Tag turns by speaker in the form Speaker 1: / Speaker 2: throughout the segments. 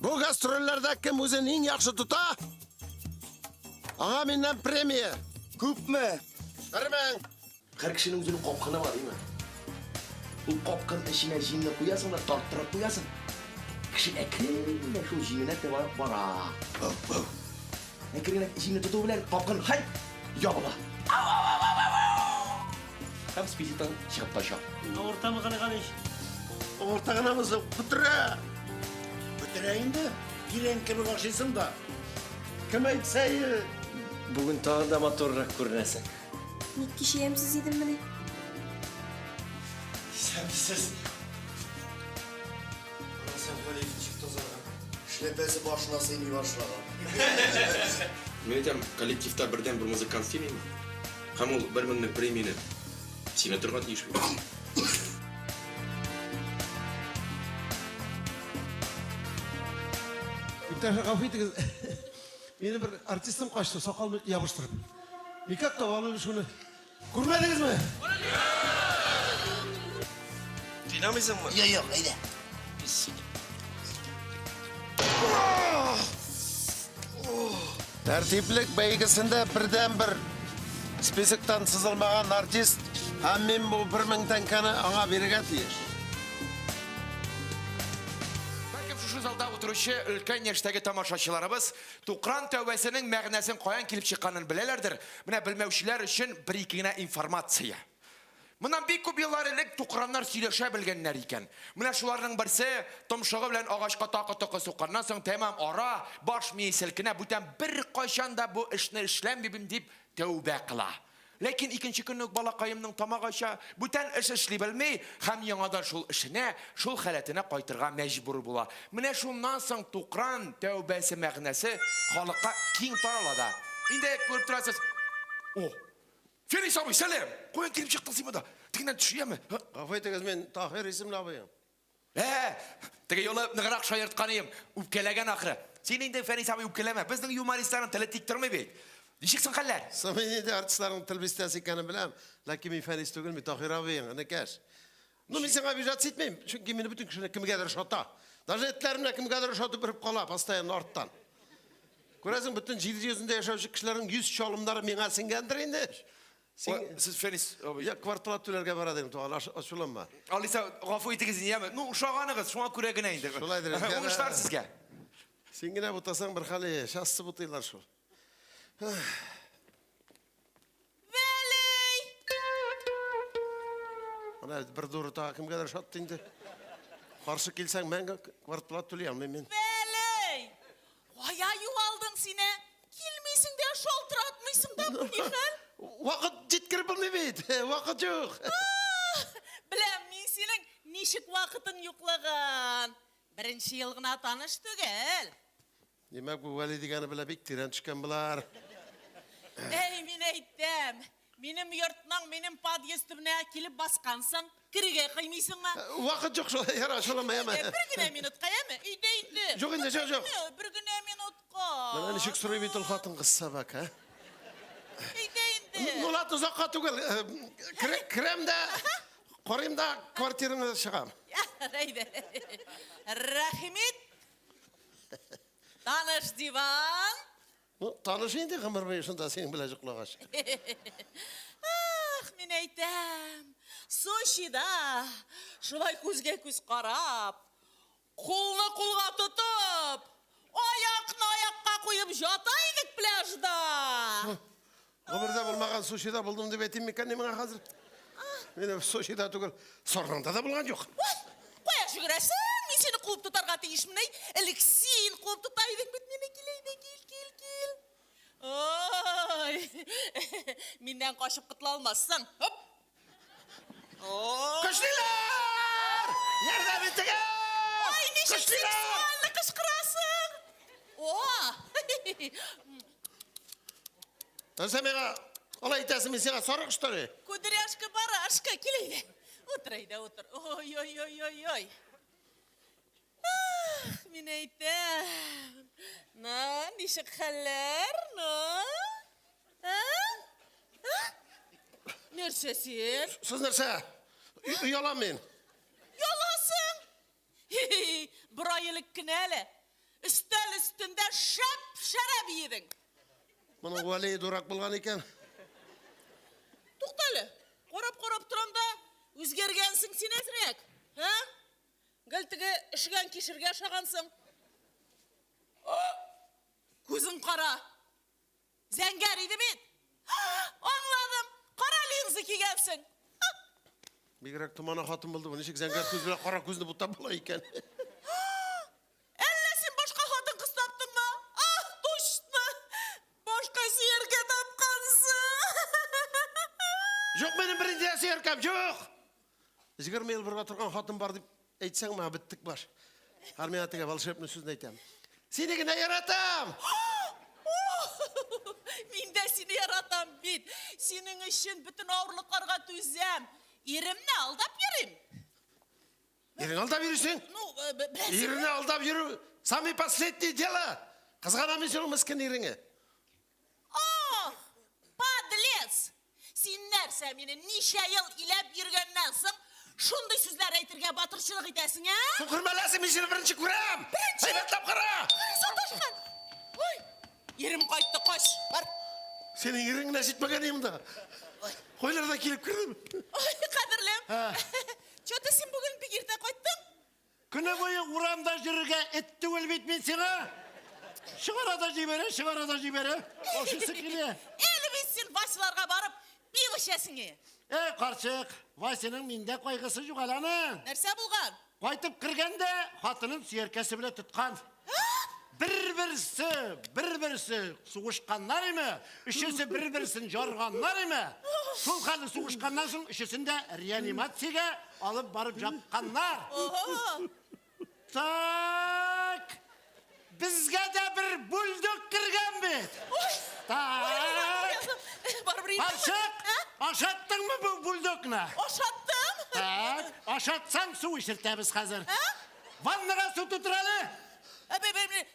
Speaker 1: Bu gastrollerde kim o'zini eng yaxshi tuta? Anga mendan premiya.
Speaker 2: Ko'pmi?
Speaker 1: 1000.
Speaker 3: 40 kishining o'zini qopqini bor, deyman. Bu qopqin ishine jinni qo'yasan va torttirib qo'yasan. Kishi akrina shu jinni deb bora. Akrina jinni tutuv bilan qopqin hay yog'la. Ham spesitan chiqib tasha.
Speaker 4: Ortamı qanaqa ish?
Speaker 1: O'rtag'inamizni butira.
Speaker 2: Bitireyinde giren kimi başlaysın da.
Speaker 1: Kim aytsa,
Speaker 3: Bugün tağın da motorrak ko'rinasan.
Speaker 5: Nik kişi yemsiz yedim mi?
Speaker 2: Sevsiz.
Speaker 6: Sen böyle çıktı o zaman.
Speaker 2: Şlepesi başına seni başladı.
Speaker 7: Men aytam, kollektivda birdan bir muzikant sevmayman. Ham ul 1000 ning premiyani seni turgan ish.
Speaker 1: İptaşa kafaydı. Yeni bir artistim kaçtı, sakalımı yapıştırıp. Nikah da vallahi şunu. Görmediniz mi?
Speaker 6: Dinamizm mı?
Speaker 2: Yok haydi.
Speaker 1: Tertiplik beygisinde birden bir spesikten sızılmayan artist hem men bu 1000 tankani anga berega tiyish.
Speaker 8: Balkim shu zalda o'tiruvchi ulkan yoshdagi tomoshachilarimiz Tuqran tavbasining ma'nosini qo'yan kelib chiqqanini bilalardir. Mana bilmovchilar uchun bir ikkigina informatsiya. Bundan bir ko'p yillar ilk Tuqranlar сөйләшә bilganlar ekan. Mana shularning birisi tumshug'i bilan og'ochga toqi so'qqandan so'ng tamam ora bosh miya silkina butan bir qachonda bu ishni ishlamabim deb tavba qila. Lekin ikinci günlük balaqayımның tamağaşa butan ish ishli bilmay, ham yangadan shul ishini, shul halatini qaytarga majbur bo'la. Mana shundan so'ng Tuqran tavbasi ma'nosi xalqqa keng taraladi. Endi ko'rib turasiz. Oh. Feris abi selam. Qo'yan kelib chiqding simada. Tingdan tushuyapmi?
Speaker 1: Kafaydı men Tahir isimli abiyim.
Speaker 8: Tega yo'li nig'roq shoyirtqanim, o'pkalagan oxiri. Sen endi Feris abi o'pkalama. Bizning yumoristlarning tili tik turmaydi. Nishiksin qallar?
Speaker 1: Samimi de artistlerin tilbistesi ikanı bilem. Lakin mi Feris tugul mi Tahir abiyim. Ne kaç? No men sana bir jat etmeyim. Çünkü meni bütün kişiler kim kadar şota. Даже etlerimle kim kadar şotu birip kala pastayan ortadan. Görəsən bütün ciddi yüzünde yaşayıcı kişilerin yüz çalımları mena singendir indi.
Speaker 8: Siz Feris abi.
Speaker 1: Ya kvartalat tülerge baradım tuğal aşulanma.
Speaker 8: Alisa g'afu etigizini yema. Nu uşağınız şuna ko'ragina endi.
Speaker 1: Şulaydır.
Speaker 8: Bu ishlar sizga.
Speaker 1: Singine butasan bir hali şahsı butaylar şu.
Speaker 5: Veli!
Speaker 1: Ana bir doğru ta kim kadar şat indi. Karşı gelsen ben kvartalat tüleyim men.
Speaker 5: Veli! Vaya yuvaldın sine. Kilmeysin de şoltıratmışsın da bu yıkıl.
Speaker 1: Vakit jitkir bilmeydi. Vakit yok.
Speaker 5: Bilem men senin nişik vakıtın yoklagan. Birinci yılgına tanıştık el.
Speaker 1: Demek bu vali degeni bile bek tiren çıkan bular.
Speaker 5: Ey men aytdim. Benim yurtdan benim podyezdimne kelip baskansın. Kirige kıymaysın mı?
Speaker 1: Vakit yok şu yara şolama yeme.
Speaker 5: Bir güne minut kayamı? İyde.
Speaker 1: Yok indi yok.
Speaker 5: Bir güne minut kay.
Speaker 1: Bana nişik soruyu bitil hatın kıssa bak ha.
Speaker 5: İyde.
Speaker 1: Nulat uzakka tugul. Krem de koruyayım da kvartirine çıkam.
Speaker 5: Reyde. Rahmet. Tanış divan.
Speaker 1: Tanışayım da kımır yaşında senin bilecek lağaç.
Speaker 5: Ah, men aytam. Soshida. Şulay көзге көз qarab. Qo'lni qo'lga tutib. Oyoqni oyoqqa qo'yib jotaylik plyajda.
Speaker 1: Ömürde bulmagan sushi'da buldum deb eteyim mi kendime hazır. Benim sushi'da tugul sorunda da bulgan yok.
Speaker 5: Qo'ya shugurasan, men seni quvib tutarga tegishmay, ilk sen quvib tutaylik bitmeni kelaydi, kel. Oy. Mendan qochib qutula olmassan. Hop.
Speaker 1: Kışlılar! Yerden bittiga!
Speaker 5: Ay, nechik seksualni qishqirasan. Oh.
Speaker 1: Sen bana olay itasin, ben sana soru kışları.
Speaker 5: Kudrashka barashka kelaydi. O'tiraydi, o'tir. Oy. Ah, men aytam. Na, nechik hallar, no? Ha? Nersesin?
Speaker 1: Siz nerse? Yalan men.
Speaker 5: Yalasın. Bir ayılık kinali. Üstel üstünde şarap yedin.
Speaker 1: Bunun valiyi durak bulgan eken.
Speaker 5: To'xtali, qarab turam da o'zgargansin sen azraq. Ha? Galtiga ishgan kishirga shagansın. Ko'zing qara. Zangar edi men. Anladım. Qara linzi kiygansin.
Speaker 1: Bigrak tumana hatun buldu. Bunu işik zangar көз bilen qara көзünü butab bola eken.
Speaker 5: Әллә син башка хатын кыз таптыңмы? Ах, точно. Башка сиерге тапкансың.
Speaker 1: Жоқ, менің бірінде серкам, жоқ. 20 ел бірге тұрған хатын бар деп айтсаң ма, біттік бар. Армия атыға волшебный сөзін айтам. Сені гіне яратам.
Speaker 5: Мен де сені яратам бит. Сенің үшін бүтін ауырлыққарға төзем. Еремні алдап ерем.
Speaker 1: Ерін алдап жүрсің?
Speaker 5: Ну, біраз...
Speaker 1: Еріні алдап жүру, самый последний дело. Қызғанамын сен мүскін еріңі.
Speaker 5: Ах, падлец. Сен нәрсе мені неше ел илеп ергеннен соң, шундай сөздер әйтірге батыршылық етесің, ә?
Speaker 1: Күрмәләсің, мен сені бірінші көрем. Айбатлап қара.
Speaker 5: Саташқан. Ой, ерім қайтты, қош. Бар.
Speaker 1: Сенің еріңіне жетмеген емді. Қойларда келіп кірдім.
Speaker 5: Ой, қадірлем. Чөті сен бүгін бігерде қойттың?
Speaker 2: Күні бойы урамда жүрге етті өлбейт мен сені. Шығарада жибері. Ошысы келе.
Speaker 5: Әлі біз сен Василарға барып, бил ішесіңе.
Speaker 2: Қаршық, Васенің менде қойғысы жұғаланы.
Speaker 5: Нәрсе болған?
Speaker 2: Қайтып кіргенде қатының сүйеркесі біле тұтқан. Бір-бірсі суғышқанлар еме, үшісі бір-бірсін жарғанлар еме. Сол қалы суғышқаннан соң үшісінде реанимацияға алып барып жапқанлар. Так, бізге де бір бульдог кірген бет. Так, Қаршық, ашаттың мы бұл бульдогны?
Speaker 5: Ашаттым.
Speaker 2: Так, ашатсаң су ішіртеміз қазір. Ваннаға су тұтыралы.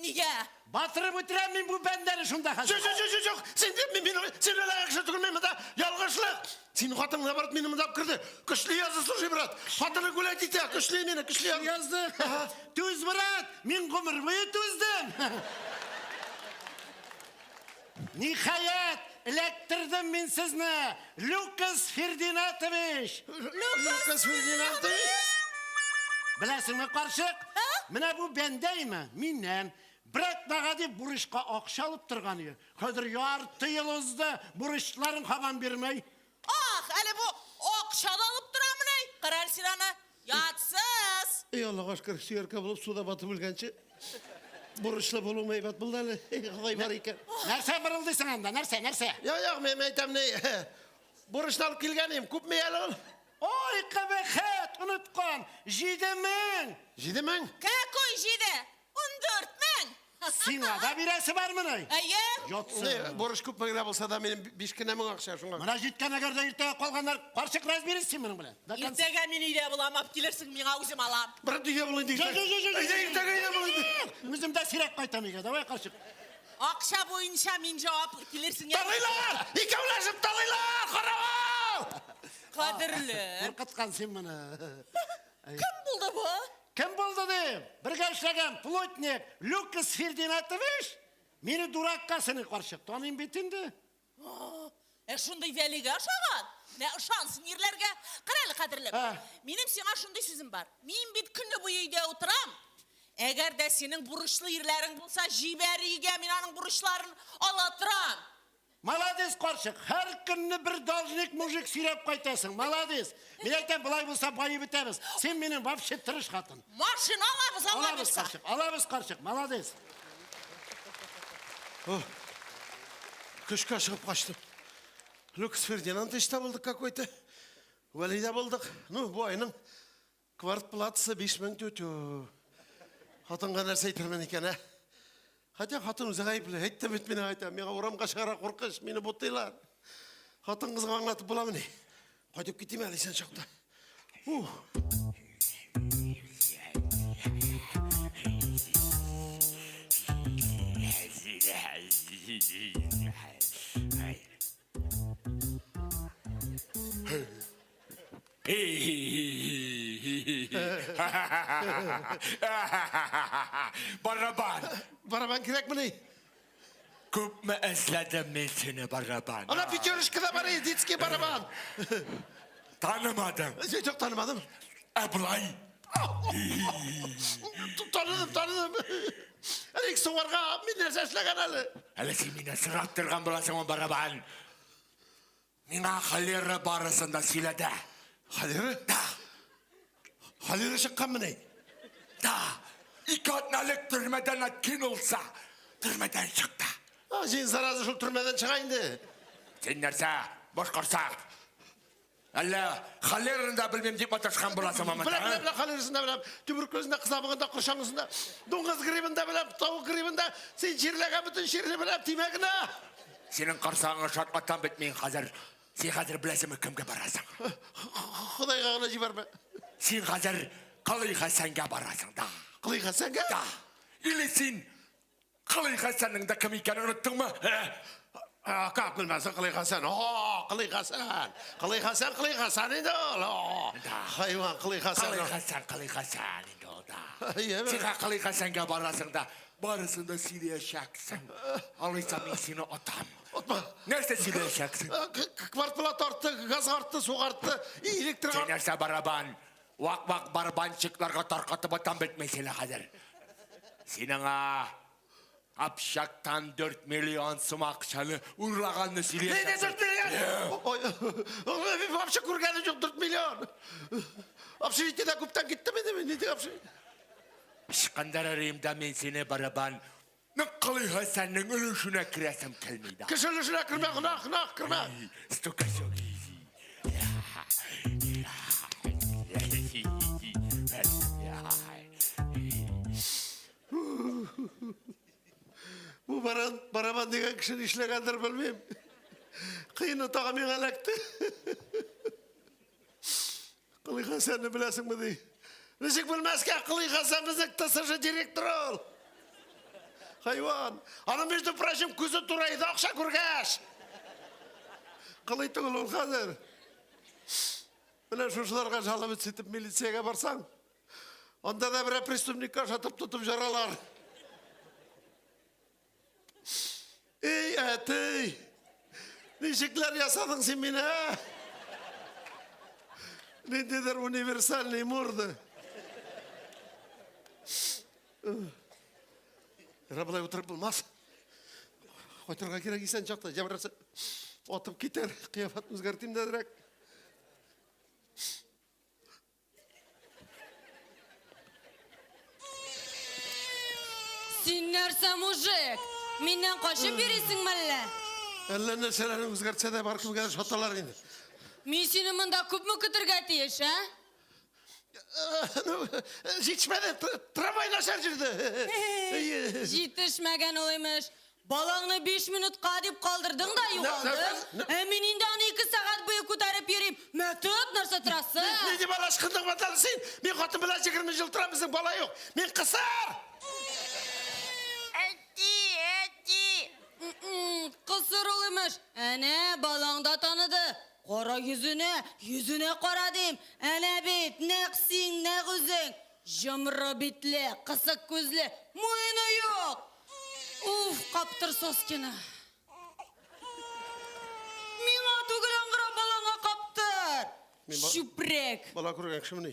Speaker 5: Неге?
Speaker 2: Батырып өтірем мен бұл бәндері шында қазір.
Speaker 1: Жоқ. Сен өлі аяқшы түгілмеймін да, ялғышлық. Сені қатыңына барып мені мұндап кірді. Күшлі язды, слушай, брат. Қатыны гулять ете, күшлі мені, күшлі
Speaker 2: Язды, төз брат, мен ғұмыр бойы төздім. Нихаят, электірдім мен сізні, Люкас Фердинатович.
Speaker 1: Люкас Фердинатович?
Speaker 2: Білесің ме, Қаршық? Міне бұл бәндеймі, менен. Брат баға деп бұрышқа ақша алып тұрған ие. Көдір ярты ел ұзды, бұрышларын қаған бермей.
Speaker 5: Ах, әлі бұл оқшады алып тұрамын ай. Қарал сираны, ятсыз.
Speaker 1: Ey Allah'a aşkına suyarka bulup suda batıp ülgençi. Buruşla bulunma eybat buldu hele. Kolay var iken.
Speaker 2: Нәрсе бұрылдысың анда, нәрсе?
Speaker 1: Yok, men aytam ne? Buruşla alıp kelgeniyim, kup meyel ol.
Speaker 2: Ой, қабақат, ұнытқан, 7.000.
Speaker 1: 7.000?
Speaker 5: Какой жиді? 14.000.
Speaker 2: Сина да біресі бар мұны?
Speaker 5: Әйе?
Speaker 2: Жотсы.
Speaker 1: Buruş kup meyel olsa da benim 5 kınemin akşam şuna.
Speaker 2: Мұна жеткен әгерде ертеге қолғандар, Қаршық разбересің мұның біле.
Speaker 5: Ертеге мен үйде бұламап келерсің, мен аузым алам.
Speaker 1: Bırak dünya bulayın deyip.
Speaker 2: Өзімді сирек қайтам еге, давай Қаршық.
Speaker 5: Ақша бойынша мен жауап келерсің.
Speaker 1: Talıylar! İkavlaşıp talıylar! Karaval!
Speaker 5: Қадірлі.
Speaker 2: Қорқытқан сен мұны.
Speaker 5: Кім болды bu?
Speaker 2: Кім болды деп? Бірге ішлеген плотник Люкас Фердинатович мені дураққа сені Қаршық. Танайын бетінді.
Speaker 5: Шундай вәліге ашаған. Шансын ерлерге. Қарайлы қадірлі. Менің сеңа шундай сөзім бар. Мен бет күні бойы үйде отырам. Әгер де сенің бұрышлы ерлерің болса, жибәр үйге мен аның бұрышларын алатырам.
Speaker 2: Молодец, Қаршық. Әр күнні бір должник мужик сиреп қайтасың. Молодец. Мен айтам, бұлай болса байы бітеміз. Сен менің вообще тырыш қатын.
Speaker 5: Машина алабыз.
Speaker 2: Алабыз, Қаршық. Молодец.
Speaker 1: Кышка шығып қаштым. Люкас Фердинатович та болдық какой-то. Валида болдық. Ну, bu ayının квартплатасы 5.000 төтө. Хатынға нәрсе айтырмен екен, ә? Хотя хатын өзі ғайыплы. Әйттім өтмені айтам. Меға орамға шығара қорқыш. Мені бұттайлар. Хатын қызға аңлатып боламын. Қайтып кетейм әлі сен шақта.
Speaker 8: Барабан.
Speaker 1: Барабан керек mi ne?
Speaker 8: Күпме эзләдем мен сені барабан.
Speaker 1: Ana Пятерочкада бар еді, детский барабан.
Speaker 8: Танымадым.
Speaker 1: Çok tanımadım.
Speaker 8: Әбылай.
Speaker 1: Tanıdım. Әлек суарға мен нәрсе эшләгән әле.
Speaker 8: Әлі сен мені сұраттырған боласың он барабан. Миңа холера барысында сөйледі.
Speaker 1: Халері?
Speaker 8: Да,
Speaker 1: Халері шыққан міне.
Speaker 8: да. Икі атналық түрмеден аткен олса, түрмеден шықты.
Speaker 1: Сен заразы шул түрмеден шығайынды.
Speaker 8: Сен нәрсе, бош қорсақ. Әлі холерында білмем деп аташқан боласың маман.
Speaker 1: Білем, халерісінде білем. Туберкулезінде, қызабығында, құршаңызында, доңғыз грибында білем, тауық грибында. Сен шерлеген бүтін шерлі білем, тимегіна.
Speaker 8: Сенің қарсаңы шатқаттан бітмейін қазір. Сен қазір білесің кімге барасың.
Speaker 1: Құдайға ғана жіберме.
Speaker 8: Сен қазір Қалай Хасанға барасың да.
Speaker 1: Қалай Хасанға?
Speaker 8: Да. Или сен Қалай Хасанның да кім екенін ұнаттың ма?
Speaker 1: Как білмәсің Қалай Хасан? Қалай Хасан. Қалай Хасан енді ол. Хайван Қалай Хасан.
Speaker 8: Қалай Хасан енді ол да.
Speaker 1: Сен
Speaker 8: Сен Қалай Хасанға барасың да. Барысында сирия шәксің. Алайса мен сені отам.
Speaker 1: Отма.
Speaker 8: Нәрсе сирия шәксің?
Speaker 1: Квартплат артты, газ артты, су артты, электр
Speaker 8: Сен
Speaker 1: артты.
Speaker 8: нәрсе барабан. Вақ-вақ барабанчыкларға тарқатып атам бітмеселі қазір. Сенің апшақтан 4 миллион сум ақшаны ұрлағанны сирия
Speaker 1: Ne
Speaker 8: шәксің.
Speaker 1: 4 milyon? Вообще көргені жоқ 4 миллион. Общежитиеде көптен кетті ме деме? Не де общежитие?
Speaker 8: Шыққандар арайымда мен сені барабан. Қалай Хасанның үлішіне кіресім келмейді.
Speaker 1: Кіші үлішіне кірме, қынақ, кірме.
Speaker 8: Стука соги.
Speaker 1: Бұл барабан деген кішін ішлегендір білмейм. Қиын отаға мен әләкті. Қалай Хасанны білесің бі дей? Нешік білмәске Қалай Хасан біздің ТСЖ директор ол. Хайван. Аны, между прочим, көзі турайды ақша көргәш. Қалай түгіл ол қазір? Міне шушыларға жалып сөйтіп милицияға барсаң, онда да бір преступникқа шатып тұтып жаралар. Ей, әтей, нешеклер ясадың сен мені, ә? Нендедер универсальный мұрды. Рабылай отырып болмас. Қойтырға керек исен жақта, жабырасы отып кетер, қияфатын өзгертейм дәдірек.
Speaker 4: Сен нәрсе, мужик? Менен қашып бересің мәлі?
Speaker 1: Әлі нәрселерін өзгертсе де бар кімге шоталар енді.
Speaker 4: Мен сені мұнда көп мүкі түргәтейш, ә?
Speaker 1: Жетішмәді, трамвай нашар жүрді.
Speaker 4: Жетішмәген олаймыш. Балаңны 5 минутқа деп қалдырдың да юғалдың. Мен енді аны 2 сағат бойы көтәріп ерейм. Мәтөт нәрсе тұрасы.
Speaker 1: Не де бала шықындың баталы сен? Мен қатын біла 20 жыл тұрам, біздің бала жоқ. Мен қысар!
Speaker 4: Қысыр олаймыш. Әне, балаңда таныды. Қора yüzüne қора дейм. Әне бет, нәқсің, нәғізің. Жымыры бетлі, қысық көзлі, мойны жоқ. Уф, қаптыр соскені. Мен атугіл аңғыра балаңа қаптыр. Шүпрек.
Speaker 1: Бала көрген кіші мұны.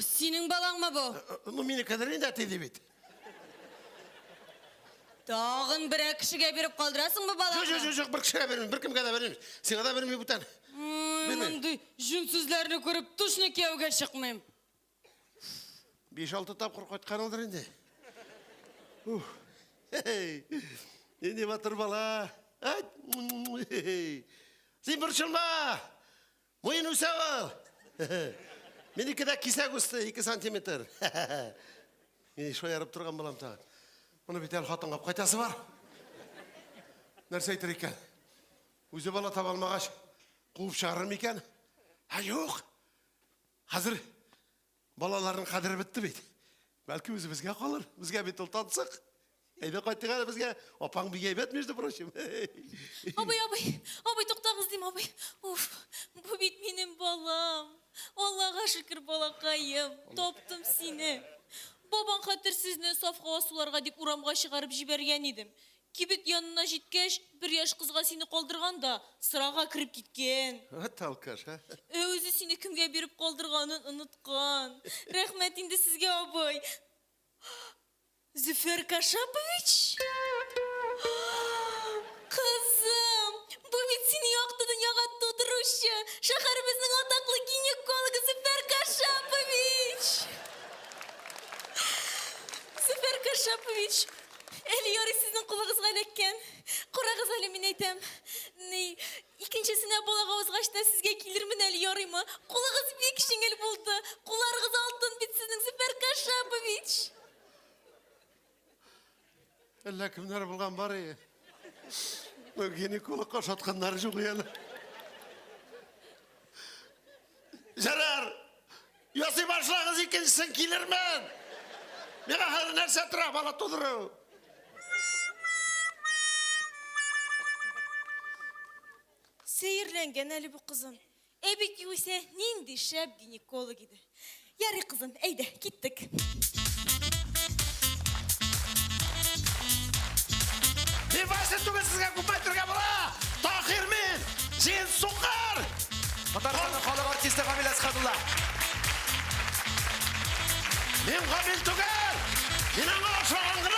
Speaker 4: Сенің балаң ма бұл?
Speaker 1: Мені кәдірін де әтейді бет.
Speaker 4: Тағын бір кішіге беріп қалдырасың ба балаңа?
Speaker 1: Жоқ, бір кішіге бермеймін, бір кімге де бермеймін. Сен да бермей бұтан.
Speaker 4: Мұнды жүнсізлеріні көріп тұшны кеуге шықмайым.
Speaker 1: 5-6 тапқыр қойтқан алдыр енді. Енді батыр бала. Сен бұршылма. Мойын өсе ал. Менікі де кесек өсті 2 сантиметр. Мен шойарып тұрған балам тағын. Мұны бетел қатынға қайтасы бар. Нәрсе айтыр екен. Өзі бала таба алмағаш қуып шығарым екен. Жоқ. Қазір балалардың қадірі бітті бейді. Бәлкі өзі бізге қалыр. Бізге бет ол тансық. Әйді қайтыған бізге опаң бейге бет, межді прочим.
Speaker 5: Абай, тоқтағыз дейм, абай. Уф, бұл бет менің балам. Аллаға шүкір балақайым. Топтым сені. бабаң хәтерсезне саф һава суларга дип урамга чыгарып җибәргән идем. Кибет янына җиткәч, бер яшь кызга сине калдырганда, сырага кирип киткән.
Speaker 1: Вот алкаш, а.
Speaker 5: Үзе сине кемгә биреп калдырганын оныткан. Рәхмәт инде сезгә, абый. Зөфәр Кашапович? Кызым, бу бит сине якты дөньяга тудыручы, шәһәребезнең атаклы гинекологы Зөфәр Кашапович. Зөфәр Кашапович, әле ярый сезнең кулыгызга эләккән. Карагыз әле, мин әйтәм. Икенчесенә балага узгач та сезгә килермен әле, ярыймы? Кулыгыз бик җиңел булды. Кулларыгыз алтын бит сезнең, Зөфәр Кашапович.
Speaker 1: Әллә кемнәр булган бар ие. Бу гинекологка шатканнар юк яны. Жарар! Ясый башлагыз икенчесен килермен. Миңа һәр нәрсә тора бала тудыру.
Speaker 5: Сәерләнгән әле бу кызым. Бит юйсә, нинди шәп гинеколог иде. Ярый кызым, әйдә, киттек.
Speaker 2: Мин Вася түгел сезгә күпәйтергә була! Тахир мин! Син сукыр!
Speaker 8: Татарстанның халык артисты Камил Әсхәдулла.
Speaker 2: Мин Камил түгел! Мин аңа охшаган гына